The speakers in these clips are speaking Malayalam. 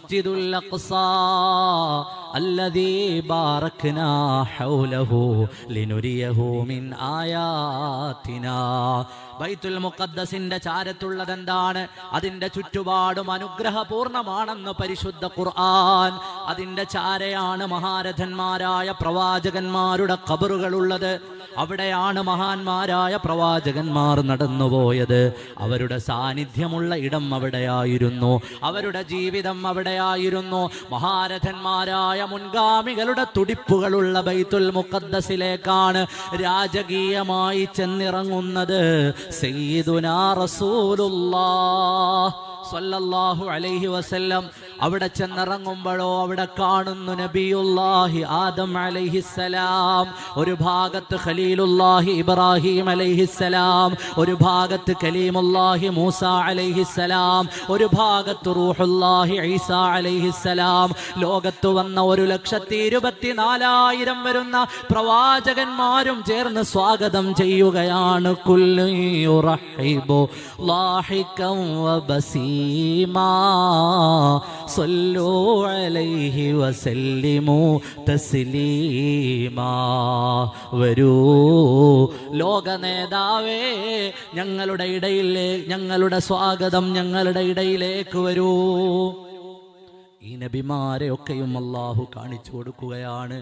മസ്ജിദുൽ അഖ്സാ അല്ലദീ ബാറക്നാ ഹൗലഹു ലിനുരിയഹു മിൻ ആയാതിനാ. ബൈത്തുൽ മുഖദ്ദസിന്റെ ചാരത്തുള്ളതെന്താണ്? അതിന്റെ ചുറ്റുപാടും അനുഗ്രഹപൂർണമാണെന്ന് പരിശുദ്ധ ഖുർആൻ. അതിന്റെ ചാരയാണ് മഹാരഥന്മാരായ പ്രവാചകന്മാരുടെ ഖബറുകളുള്ളത്. അവിടെയാണ് മഹാന്മാരായ പ്രവാചകന്മാർ നടന്നുപോയത്. അവരുടെ സാന്നിധ്യമുള്ള ഇടം അവിടെയായിരുന്നു. അവരുടെ ജീവിതം അവിടെയായിരുന്നു. മഹാരഥന്മാരായ മുൻഗാമികളുടെ തുടിപ്പുകളുള്ള ബൈത്തുൽ മുഖദ്ദസിലേക്കാണ് രാജകീയമായി ചെന്നിറങ്ങുന്നത് സയ്യിദുനാ റസൂലുള്ളാഹ് സ്വല്ലല്ലാഹു അലൈഹി വസല്ലം. അവിടെ ചെന്നിറങ്ങുമ്പോഴോ അവിടെ കാണുന്നു നബിയുല്ലാഹി ആദം അലൈഹിസ്സലാം, ഒരു ഭാഗത്ത് ഖലീലുല്ലാഹി ഇബ്രാഹിം അലൈഹിസ്സലാം, ഒരു ഭാഗത്ത് കലീമുല്ലാഹി മൂസ അലൈഹിസ്സലാം, ഒരു ഭാഗത്ത് റൂഹുല്ലാഹി ഈസാ അലൈഹിസ്സലാം. ലോകത്ത് വന്ന 1,24,000 വരുന്ന പ്രവാചകന്മാരും ചേർന്ന് സ്വാഗതം ചെയ്യുകയാണ്. കുല്ലു യുറഹിബു ലാഹികം വബസീമാ സല്ലു അലൈഹി വസല്ലിമു തസ്ലീമാ. വരൂ ലോക നേതാവേ, ഞങ്ങളുടെ സ്വാഗതം ഞങ്ങളുടെ ഇടയിലേക്ക് വരൂ. ഈ നബിമാരെയൊക്കെയും അല്ലാഹു കാണിച്ചു കൊടുക്കുകയാണ്.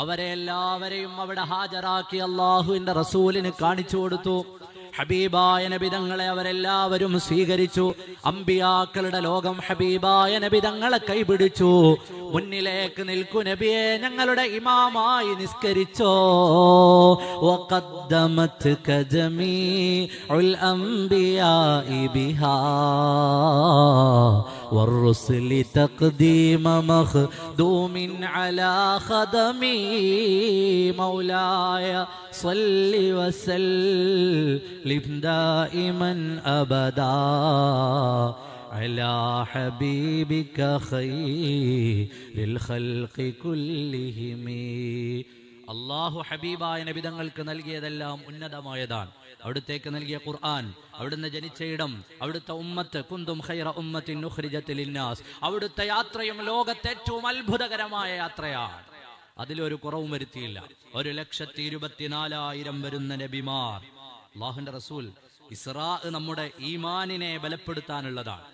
അവരെ എല്ലാവരെയും അവിടെ ഹാജരാക്കി അല്ലാഹുവിന്റെ റസൂലിന് കാണിച്ചു കൊടുത്തു. ഹബീബായ നബിതങ്ങളെ അവരെല്ലാവരും സ്വീകരിച്ചു. അമ്പിയാക്കളുടെ ലോകം ഹബീബായ നബിതങ്ങളെ കൈപിടിച്ചു. മുന്നിലേക്ക് നിൽക്കൂ നബിയെ, ഞങ്ങളുടെ ഇമാമായി നിസ്കരിച്ചോ. വഖദ്ദമത്ക ജമീഉൽ അംബിയാഇ ബിഹാ والرسل تقديم مخدوم على خدمي مولاي صل وسلم دائما أبدا على حبيبك خير الخلق كلهم. അല്ലാഹു ഹബീബായ നബിതങ്ങൾക്ക് നൽകിയതെല്ലാം ഉന്നതമായതാണ്. അവിടുത്തേക്ക് നൽകിയ ഖുർആൻ, അവിടുന്ന് ജനിച്ച ഇടം, അവിടുത്തെ ഉമ്മത്ത്, കുന്തും ഖൈറ ഉമ്മത്തിൻ ഉഖ്രിജത് ലിന്നാസ്, അവിടുത്തെ യാത്രയും ലോകത്തെ ഏറ്റവും അത്ഭുതകരമായ യാത്രയാണ്. അതിലൊരു കുറവും വരുത്തിയില്ല. 1,24,000 വരുന്ന നബിമാർ. അല്ലാഹുവിന്റെ റസൂൽ ഇസ്രാ നമ്മുടെ ഈമാനിനെ ബലപ്പെടുത്താനുള്ളതാണ്.